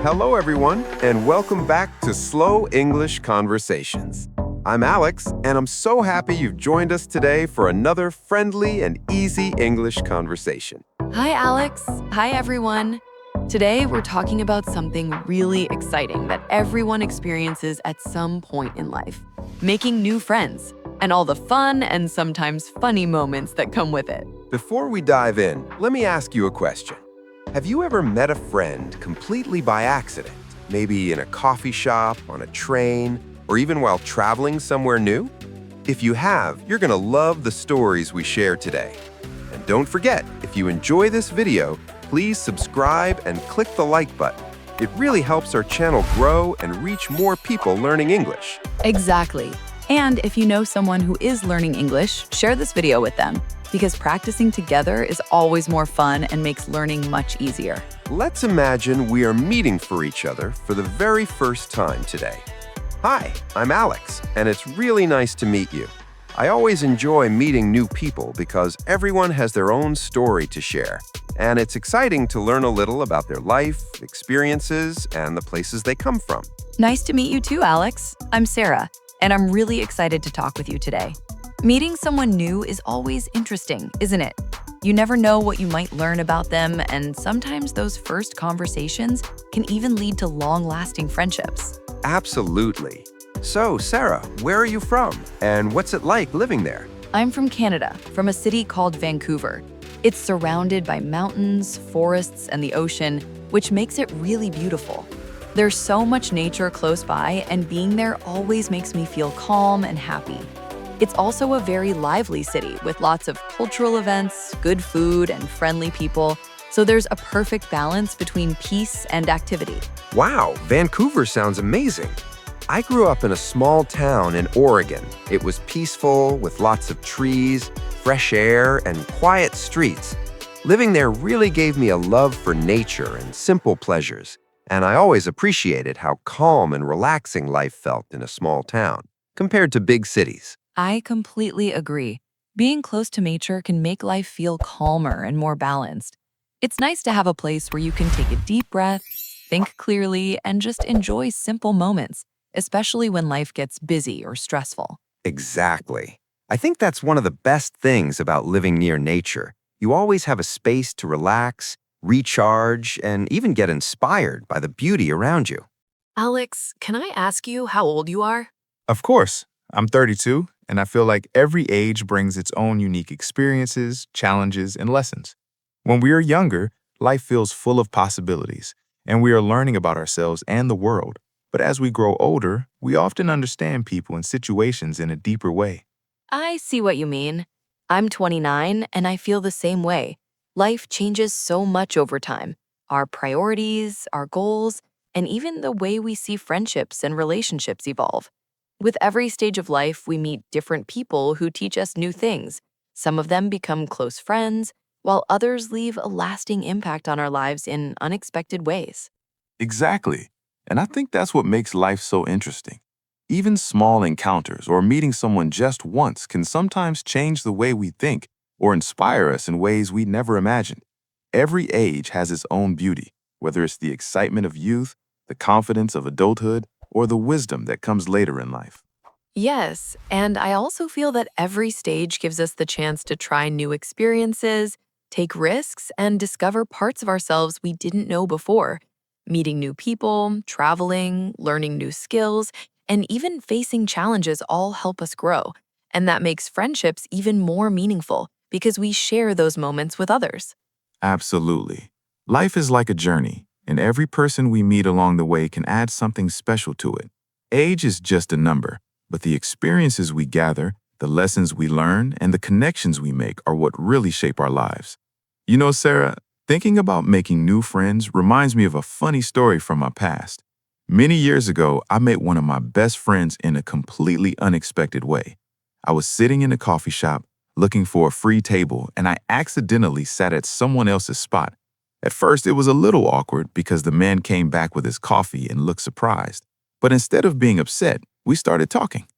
Hello, everyone, and welcome back to Slow English Conversations. I'm Alex, and I'm so happy you've joined us today for another friendly and easy English conversation. Hi, Alex. Hi, everyone. Today, we're talking about something really exciting that everyone experiences at some point in life, making new friends, and all the fun and sometimes funny moments that come with it. Before we dive in, let me ask you a question. Have you ever met a friend completely by accident? Maybe in a coffee shop, on a train, or even while traveling somewhere new? If you have, you're going to love the stories we share today. And don't forget, if you enjoy this video, please subscribe and click the like button. It really helps our channel grow and reach more people learning English. Exactly. And if you know someone who is learning English, share this video with them, because practicing together is always more fun and makes learning much easier. Let's imagine we are meeting for each other for the very first time today. Hi, I'm Alex, and it's really nice to meet you. I always enjoy meeting new people because everyone has their own story to share, and it's exciting to learn a little about their life, experiences, and the places they come from. Nice to meet you too, Alex. I'm Sarah, and I'm really excited to talk with you today. Meeting someone new is always interesting, isn't it? You never know what you might learn about them, and sometimes those first conversations can even lead to long-lasting friendships. Absolutely. So, Sarah, where are you from? And what's it like living there? I'm from Canada, from a city called Vancouver. It's surrounded by mountains, forests, and the ocean, which makes it really beautiful. There's so much nature close by, and being there always makes me feel calm and happy. It's also a very lively city with lots of cultural events, good food, and friendly people, so there's a perfect balance between peace and activity. Wow, Vancouver sounds amazing. I grew up in a small town in Oregon. It was peaceful with lots of trees, fresh air, and quiet streets. Living there really gave me a love for nature and simple pleasures, and I always appreciated how calm and relaxing life felt in a small town compared to big cities. I completely agree. Being close to nature can make life feel calmer and more balanced. It's nice to have a place where you can take a deep breath, think clearly, and just enjoy simple moments, especially when life gets busy or stressful. Exactly. I think that's one of the best things about living near nature. You always have a space to relax, recharge, and even get inspired by the beauty around you. Alex, can I ask you how old you are? Of course. I'm 32, and I feel like every age brings its own unique experiences, challenges, and lessons. When we are younger, life feels full of possibilities, and we are learning about ourselves and the world. But as we grow older, we often understand people and situations in a deeper way. I see what you mean. I'm 29, and I feel the same way. Life changes so much over time. Our priorities, our goals, and even the way we see friendships and relationships evolve. With every stage of life, we meet different people who teach us new things. Some of them become close friends, while others leave a lasting impact on our lives in unexpected ways. Exactly. And I think that's what makes life so interesting. Even small encounters or meeting someone just once can sometimes change the way we think or inspire us in ways we never imagined. Every age has its own beauty, whether it's the excitement of youth, the confidence of adulthood, or the wisdom that comes later in life. Yes, and I also feel that every stage gives us the chance to try new experiences, take risks, and discover parts of ourselves we didn't know before. Meeting new people, traveling, learning new skills, and even facing challenges all help us grow. And that makes friendships even more meaningful because we share those moments with others. Absolutely. Life is like a journey, and every person we meet along the way can add something special to it. Age is just a number, but the experiences we gather, the lessons we learn, and the connections we make are what really shape our lives. You know, Sarah, thinking about making new friends reminds me of a funny story from my past. Many years ago, I met one of my best friends in a completely unexpected way. I was sitting in a coffee shop, looking for a free table, and I accidentally sat at someone else's spot. At first, it was a little awkward because the man came back with his coffee and looked surprised. But instead of being upset, we started talking.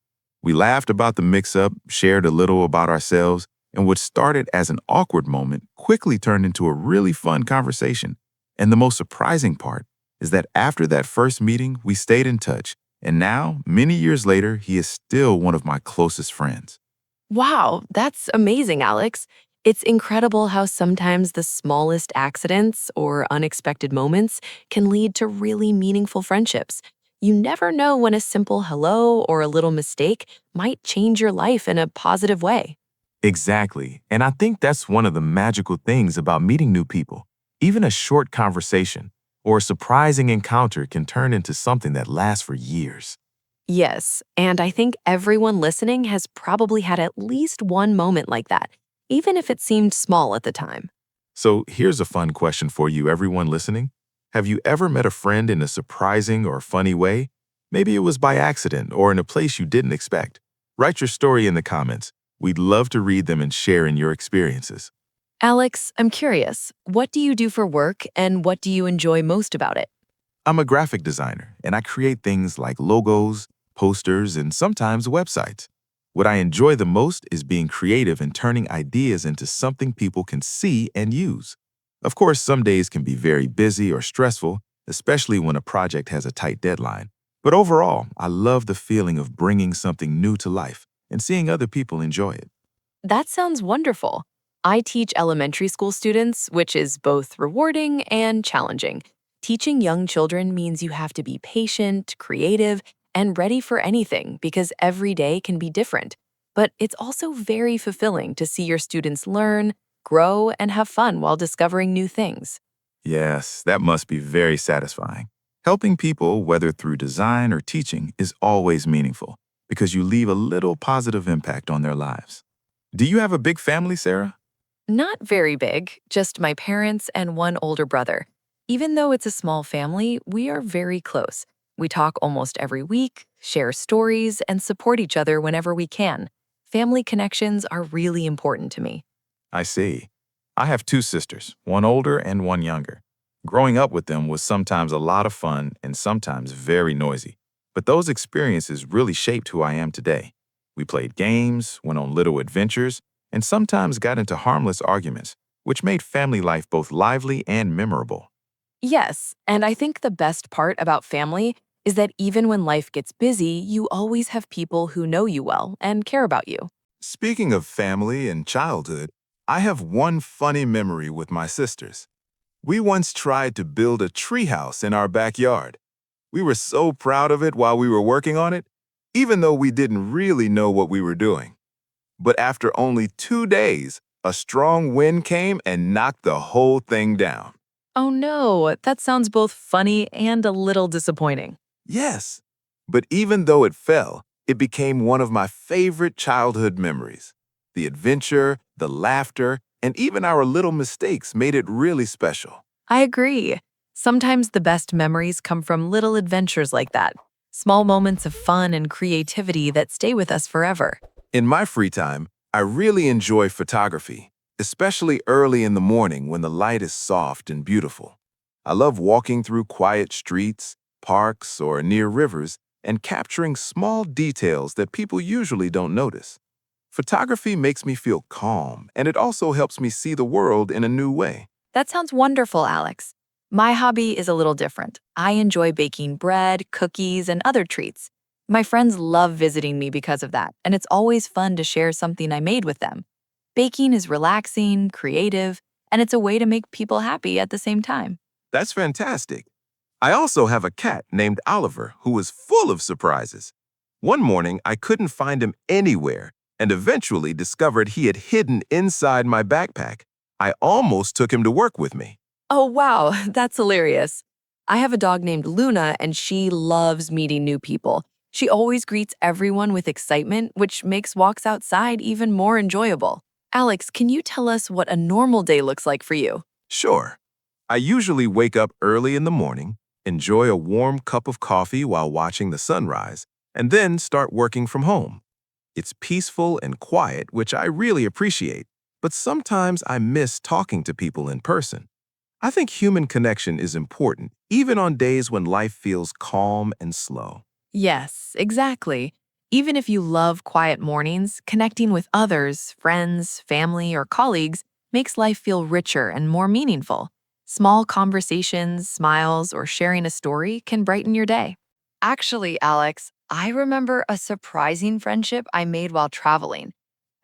We laughed about the mix-up, shared a little about ourselves, and what started as an awkward moment quickly turned into a really fun conversation. And the most surprising part, is that after that first meeting, we stayed in touch, and now, many years later, he is still one of my closest friends. Wow, that's amazing, Alex. It's incredible how sometimes the smallest accidents or unexpected moments can lead to really meaningful friendships. You never know when a simple hello or a little mistake might change your life in a positive way. Exactly, and I think that's one of the magical things about meeting new people. Even a short conversation or a surprising encounter can turn into something that lasts for years. Yes, and I think everyone listening has probably had at least one moment like that, even if it seemed small at the time. So here's a fun question for you, everyone listening. Have you ever met a friend in a surprising or funny way? Maybe it was by accident or in a place you didn't expect. Write your story in the comments. We'd love to read them and share in your experiences. Alex, I'm curious, what do you do for work and what do you enjoy most about it? I'm a graphic designer, and I create things like logos, posters, and sometimes websites. What I enjoy the most is being creative and turning ideas into something people can see and use. Of course, some days can be very busy or stressful, especially when a project has a tight deadline. But overall, I love the feeling of bringing something new to life and seeing other people enjoy it. That sounds wonderful. I teach elementary school students, which is both rewarding and challenging. Teaching young children means you have to be patient, creative, and ready for anything because every day can be different. But it's also very fulfilling to see your students learn, grow, and have fun while discovering new things. Yes, that must be very satisfying. Helping people, whether through design or teaching, is always meaningful because you leave a little positive impact on their lives. Do you have a big family, Sarah? Not very big, just my parents and one older brother. Even though it's a small family, we are very close. We talk almost every week, share stories, and support each other whenever we can. Family connections are really important to me. I see. I have two sisters, one older and one younger. Growing up with them was sometimes a lot of fun and sometimes very noisy. But those experiences really shaped who I am today. We played games, went on little adventures, and sometimes got into harmless arguments, which made family life both lively and memorable. Yes, and I think the best part about family is that even when life gets busy, you always have people who know you well and care about you. Speaking of family and childhood, I have one funny memory with my sisters. We once tried to build a treehouse in our backyard. We were so proud of it while we were working on it, even though we didn't really know what we were doing. But after only 2 days, a strong wind came and knocked the whole thing down. Oh no, that sounds both funny and a little disappointing. Yes, but even though it fell, it became one of my favorite childhood memories. The adventure, the laughter, and even our little mistakes made it really special. I agree. Sometimes the best memories come from little adventures like that, small moments of fun and creativity that stay with us forever. In my free time, I really enjoy photography, especially early in the morning when the light is soft and beautiful. I love walking through quiet streets, parks, or near rivers and capturing small details that people usually don't notice. Photography makes me feel calm, and it also helps me see the world in a new way. That sounds wonderful, Alex. My hobby is a little different. I enjoy baking bread, cookies, and other treats. My friends love visiting me because of that, and it's always fun to share something I made with them. Baking is relaxing, creative, and it's a way to make people happy at the same time. That's fantastic. I also have a cat named Oliver who is full of surprises. One morning, I couldn't find him anywhere and eventually discovered he had hidden inside my backpack. I almost took him to work with me. Oh, wow, that's hilarious. I have a dog named Luna, and she loves meeting new people. She always greets everyone with excitement, which makes walks outside even more enjoyable. Alex, can you tell us what a normal day looks like for you? Sure. I usually wake up early in the morning, enjoy a warm cup of coffee while watching the sunrise, and then start working from home. It's peaceful and quiet, which I really appreciate, but sometimes I miss talking to people in person. I think human connection is important, even on days when life feels calm and slow. Yes, exactly. Even if you love quiet mornings, connecting with others, friends, family, or colleagues makes life feel richer and more meaningful. Small conversations, smiles, or sharing a story can brighten your day. Actually, Alex, I remember a surprising friendship I made while traveling.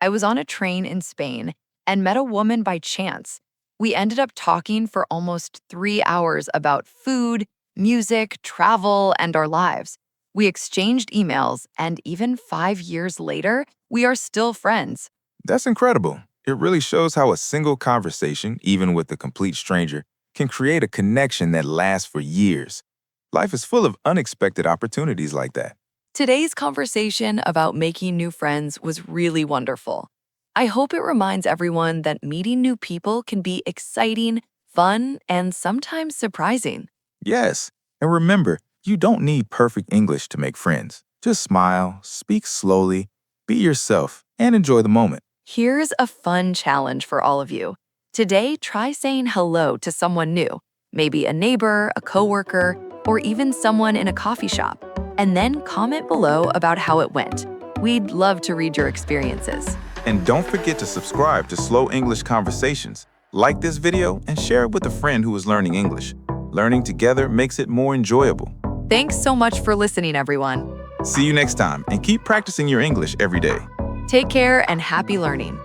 I was on a train in Spain and met a woman by chance. We ended up talking for almost 3 hours about food, music, travel, and our lives. We exchanged emails, and even 5 years later, we are still friends. That's incredible. It really shows how a single conversation, even with a complete stranger, can create a connection that lasts for years. Life is full of unexpected opportunities like that. Today's conversation about making new friends was really wonderful. I hope it reminds everyone that meeting new people can be exciting, fun, and sometimes surprising. Yes, and remember, you don't need perfect English to make friends. Just smile, speak slowly, be yourself, and enjoy the moment. Here's a fun challenge for all of you. Today, try saying hello to someone new, maybe a neighbor, a coworker, or even someone in a coffee shop, and then comment below about how it went. We'd love to read your experiences. And don't forget to subscribe to Slow English Conversations. Like this video and share it with a friend who is learning English. Learning together makes it more enjoyable. Thanks so much for listening, everyone. See you next time and keep practicing your English every day. Take care and happy learning.